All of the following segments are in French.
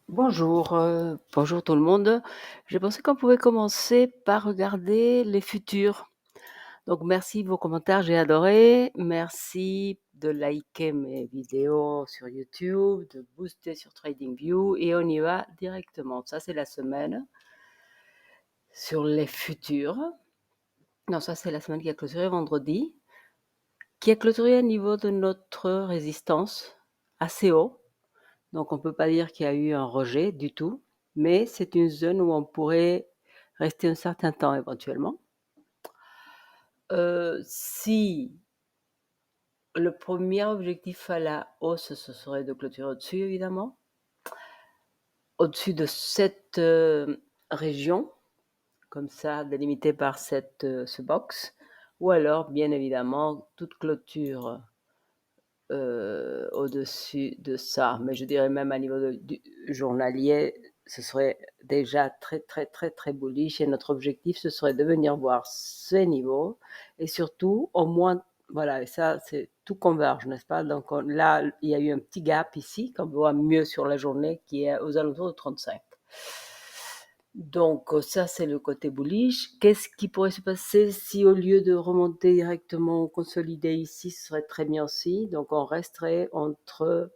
Bonjour, bonjour tout le monde. J'ai pensé qu'on pouvait commencer par regarder les futurs. Donc merci de vos commentaires, j'ai adoré. Merci de liker mes vidéos sur YouTube, de booster sur TradingView et on y va directement. Ça, c'est la semaine sur les futurs. Non, ça, c'est la semaine qui a clôturé vendredi, qui a clôturé à niveau de notre résistance assez haut. Donc on ne peut pas dire qu'il y a eu un rejet du tout, mais c'est une zone où on pourrait rester un certain temps éventuellement. Si le premier objectif à la hausse, ce serait de clôturer au-dessus, évidemment, au-dessus de cette région, comme ça, délimitée par ce box, ou alors, bien évidemment, toute clôture au-dessus de ça. Mais je dirais même à niveau du journalier, ce serait déjà très, très, très, très bullish. Et notre objectif, ce serait de venir voir ces niveaux. Et surtout, au moins, voilà, et ça, c'est tout converge, n'est-ce pas? Donc là, il y a eu un petit gap ici, qu'on voit mieux sur la journée, qui est aux alentours de 35. Donc ça, c'est le côté bullish. Qu'est-ce qui pourrait se passer si au lieu de remonter directement consolider ici, ce serait très bien aussi. Donc on resterait entre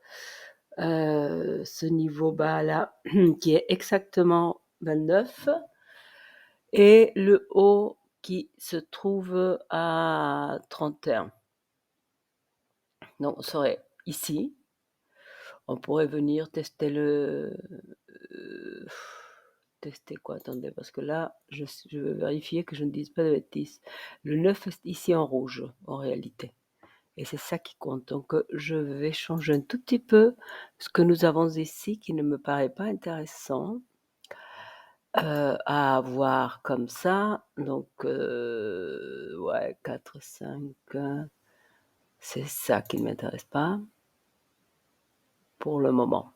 ce niveau bas là, qui est exactement 29, et le haut qui se trouve à 31. Donc on serait ici. On pourrait venir tester euh, tester quoi? Attendez, parce que là, je veux vérifier que je ne dise pas de bêtises. Le 9 est ici en rouge, en réalité. Et c'est ça qui compte. Donc, je vais changer un tout petit peu ce que nous avons ici, qui ne me paraît pas intéressant à avoir comme ça. Donc, ouais, 4, 5, c'est ça qui ne m'intéresse pas pour le moment.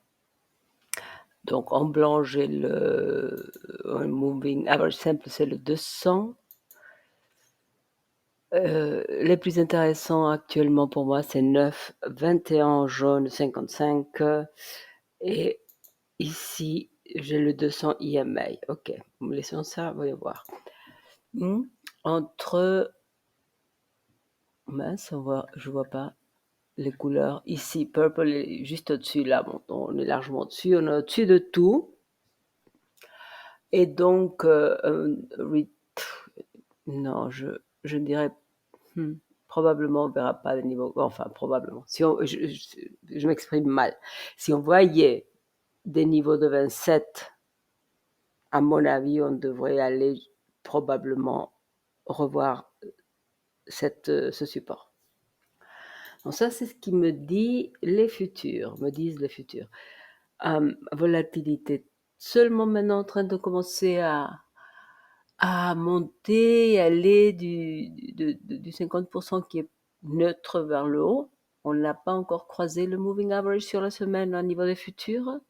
Donc en blanc, j'ai le moving average simple, c'est le 200. Les plus intéressants actuellement pour moi, c'est 9, 21 en jaune, 55. Et ici, j'ai le 200 EMA. Ok, laissons ça, voyons voir. Entre, mince, je vois pas les couleurs. Ici, purple est juste au-dessus, là, bon, on est largement au-dessus, on est au-dessus de tout. Et donc, non, je dirais, probablement on ne verra pas le niveau, enfin probablement, si on, je m'exprime mal. Si on voyait des niveaux de 27, à mon avis, on devrait aller probablement revoir ce support. Donc ça, c'est ce qui me disent les futurs. Volatilité seulement maintenant en train de commencer à monter, aller du 50% qui est neutre vers le haut. On n'a pas encore croisé le moving average sur la semaine au niveau des futurs.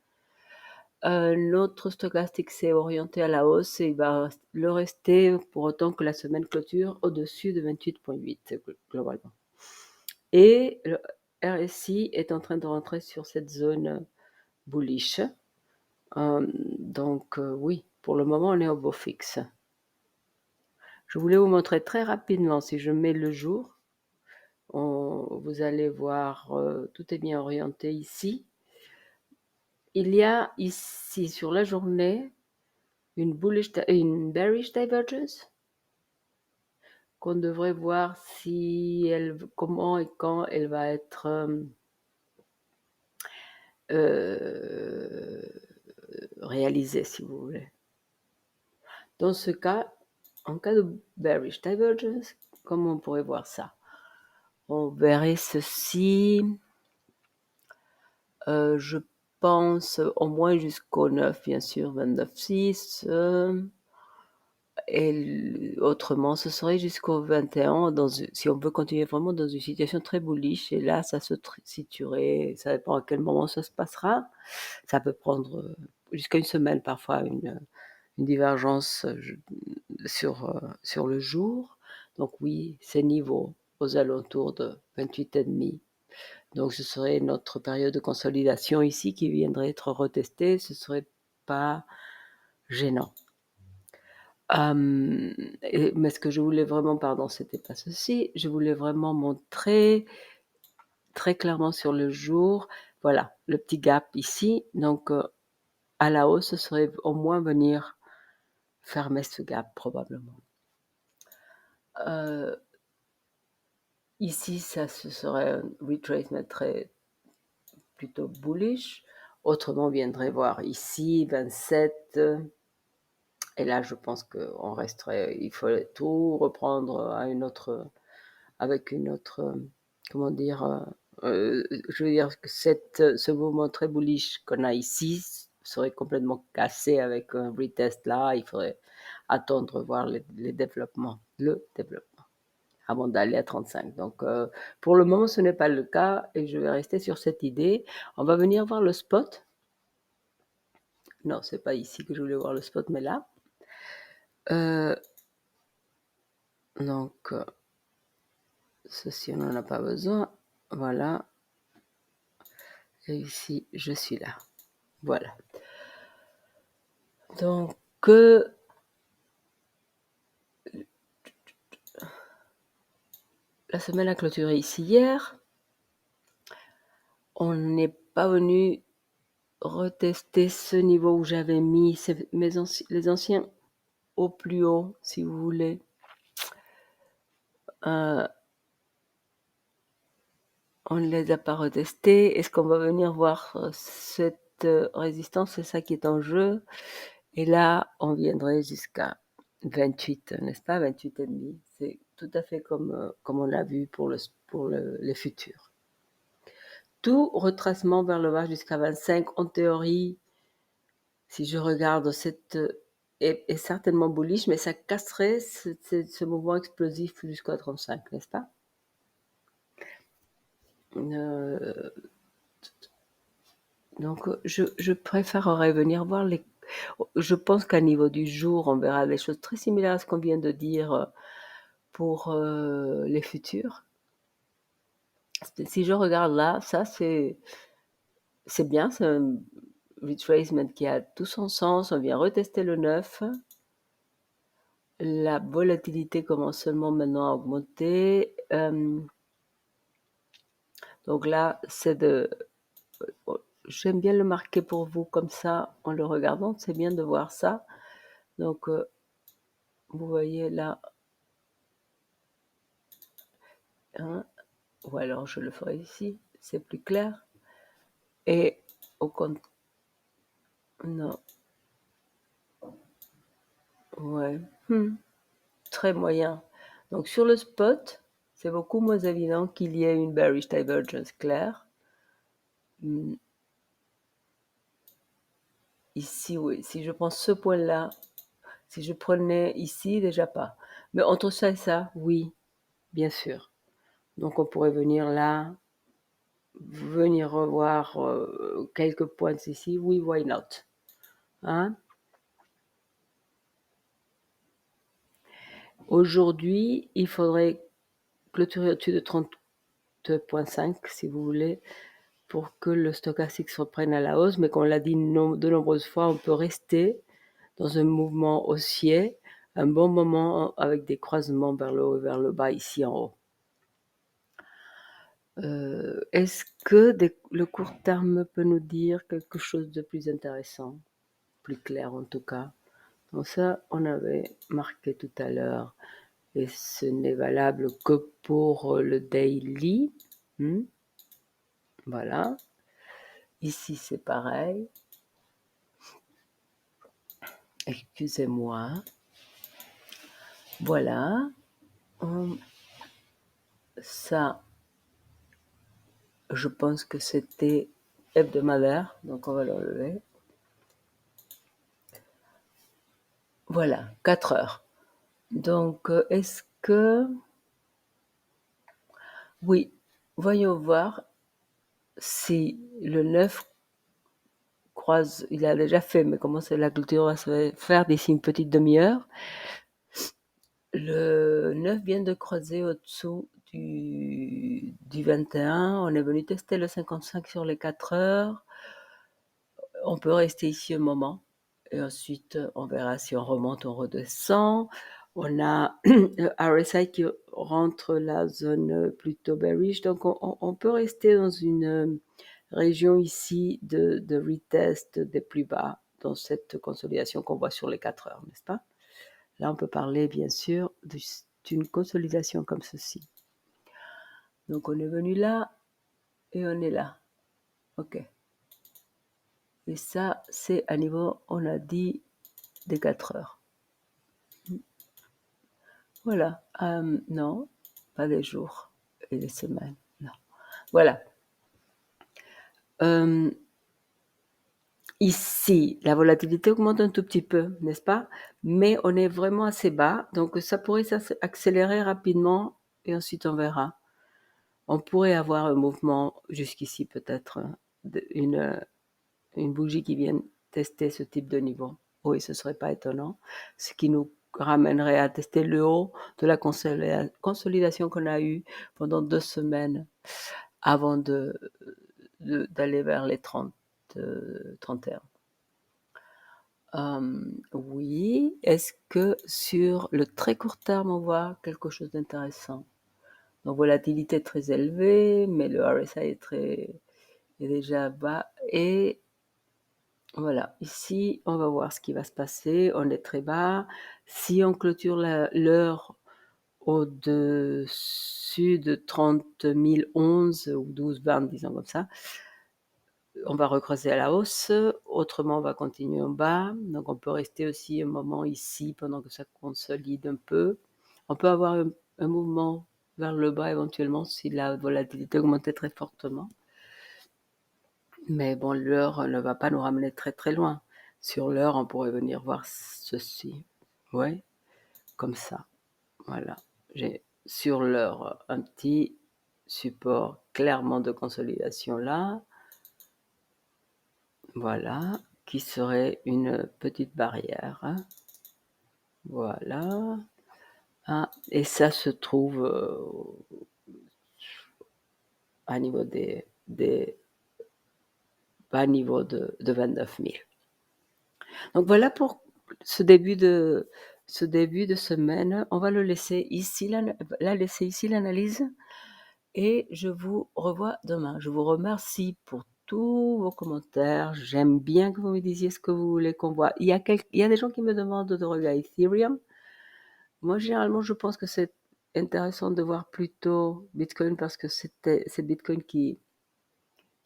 Notre stochastique s'est orienté à la hausse et il va le rester pour autant que la semaine clôture au-dessus de 28,8 globalement. Et le RSI est en train de rentrer sur cette zone bullish. Donc oui, pour le moment on est au beau fixe. Je voulais vous montrer très rapidement, si je mets le jour, vous allez voir, tout est bien orienté ici. Il y a ici sur la journée une bearish divergence qu'on devrait voir comment et quand elle va être réalisée, si vous voulez. Dans ce cas, en cas de bearish divergence, comment on pourrait voir ça? On verrait ceci. Je pense au moins jusqu'au 9, bien sûr, 29,6. Et autrement, ce serait jusqu'au 21, si on veut continuer vraiment dans une situation très bullish. Et là, ça se situerait, ça dépend à quel moment ça se passera. Ça peut prendre jusqu'à une semaine parfois, une divergence sur le jour. Donc oui, ces niveaux aux alentours de 28,5, Donc ce serait notre période de consolidation ici qui viendrait être retestée, ce serait pas gênant. Mais ce que je voulais vraiment, pardon, c'était pas ceci, je voulais vraiment montrer très clairement sur le jour, voilà, le petit gap ici, donc à la hausse, ce serait au moins venir fermer ce gap probablement. Ici, ça ce serait un retracement très plutôt bullish. Autrement, on viendrait voir ici 27. Et là, je pense qu'on resterait. Il faut tout reprendre à une autre, avec une autre, comment dire. Je veux dire que ce mouvement très bullish qu'on a ici serait complètement cassé avec un retest là. Il faudrait attendre voir les développements, le développement, avant d'aller à 35. Donc, pour le moment, ce n'est pas le cas et je vais rester sur cette idée. On va venir voir le spot. Non, c'est pas ici que je voulais voir le spot, mais là. Donc, ceci, on n'en a pas besoin. Voilà. Et ici, je suis là. Voilà. Donc, la semaine a clôturé ici hier. On n'est pas venu retester ce niveau où j'avais mis les anciens au plus haut, si vous voulez. On ne les a pas retestés. Est-ce qu'on va venir voir cette résistance? C'est ça qui est en jeu. Et là, on viendrait jusqu'à 28, n'est-ce pas? 28,5. C'est tout à fait comme on l'a vu pour les futurs. Tout retracement vers le bas jusqu'à 25, en théorie, si je regarde, est certainement bullish, mais ça casserait ce mouvement explosif jusqu'à 35, n'est-ce pas? Donc, je préférerais venir voir les. Je pense qu'à niveau du jour, on verra des choses très similaires à ce qu'on vient de dire pour les futurs. Si je regarde là, ça c'est bien, c'est un retracement qui a tout son sens. On vient retester le 9. La volatilité commence seulement maintenant à augmenter. Donc là, j'aime bien le marquer pour vous comme ça, en le regardant, c'est bien de voir ça. Donc, vous voyez là, hein, ou alors je le ferai ici, c'est plus clair. Et au compte, non, ouais, très moyen. Donc sur le spot, c'est beaucoup moins évident qu'il y ait une bearish divergence claire. Ici, oui, si je prends ce point-là, si je prenais ici, déjà pas. Mais entre ça et ça, oui, bien sûr. Donc on pourrait venir là, venir revoir quelques points ici, oui, why not? Hein? Aujourd'hui, il faudrait clôturer au-dessus de 30,5 si vous voulez, pour que le stochastique se reprenne à la hausse, mais comme on l'a dit de nombreuses fois, on peut rester dans un mouvement haussier un bon moment avec des croisements vers le haut et vers le bas ici en haut. Est-ce que le court terme peut nous dire quelque chose de plus intéressant, plus clair en tout cas? Donc ça, on avait marqué tout à l'heure, et ce n'est valable que pour le daily. Voilà. Ici, c'est pareil. Excusez-moi. Voilà. Ça, je pense que c'était hebdomadaire, donc on va l'enlever. Voilà, 4 heures. Donc, est-ce que... Oui, voyons voir si le 9 croise, il a déjà fait, mais comment c'est la clôture va se faire d'ici une petite demi-heure. Le 9 vient de croiser au-dessous du du 21, on est venu tester le 55 sur les 4 heures. On peut rester ici un moment et ensuite on verra si on remonte, on redescend. On a le RSI qui rentre la zone plutôt bearish, donc on peut rester dans une région ici de retest des plus bas dans cette consolidation qu'on voit sur les 4 heures, n'est-ce pas? Là, on peut parler bien sûr d'une consolidation comme ceci. Donc on est venu là et on est là. OK. Et ça, c'est à niveau, on a dit, des 4 heures. Voilà. Non, pas des jours et des semaines. Non. Voilà. Ici, la volatilité augmente un tout petit peu, n'est-ce pas? Mais on est vraiment assez bas, donc ça pourrait s'accélérer rapidement et ensuite on verra. On pourrait avoir un mouvement jusqu'ici peut-être, une bougie qui vienne tester ce type de niveau. Oui, ce serait pas étonnant, ce qui nous ramènerait à tester le haut de la consolidation qu'on a eue pendant 2 semaines avant d'aller vers les 31. Oui, est-ce que sur le très court terme, on voit quelque chose d'intéressant? Donc volatilité très élevée, mais le RSI est déjà bas et voilà, ici, on va voir ce qui va se passer. On est très bas. Si on clôture l'heure au-dessus de 30 011 ou 12,20, disons comme ça, on va recreuser à la hausse. Autrement, on va continuer en bas. Donc, on peut rester aussi un moment ici pendant que ça consolide un peu. On peut avoir un mouvement vers le bas éventuellement si la volatilité augmentait très fortement. Mais bon, l'heure ne va pas nous ramener très très loin. Sur l'heure, on pourrait venir voir ceci. Ouais, comme ça. Voilà. J'ai sur l'heure un petit support clairement de consolidation là. Voilà, qui serait une petite barrière. Hein. Voilà. Ah, et ça se trouve à niveau des bas niveaux de 29 000. Donc voilà pour ce début de semaine. On va le laisser ici, laisser ici l'analyse et je vous revois demain. Je vous remercie pour tous vos commentaires. J'aime bien que vous me disiez ce que vous voulez qu'on voit. Il y a des gens qui me demandent de regarder Ethereum. Moi, généralement, je pense que c'est intéressant de voir plutôt Bitcoin parce que c'est Bitcoin qui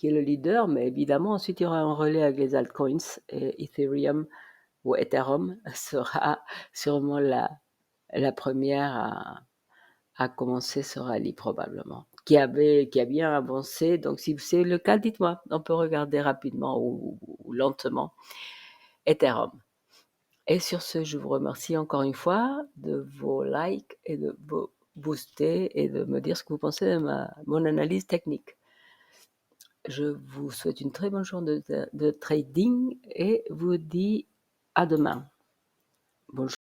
est le leader, mais évidemment, ensuite, il y aura un relais avec les altcoins et Ethereum ou Ethereum sera sûrement la première à commencer ce rallye probablement, qui a bien avancé. Donc si c'est le cas, dites-moi, on peut regarder rapidement ou lentement Ethereum. Et sur ce, je vous remercie encore une fois de vos likes et de vos booster et de me dire ce que vous pensez de mon analyse technique. Je vous souhaite une très bonne journée de trading et vous dis à demain.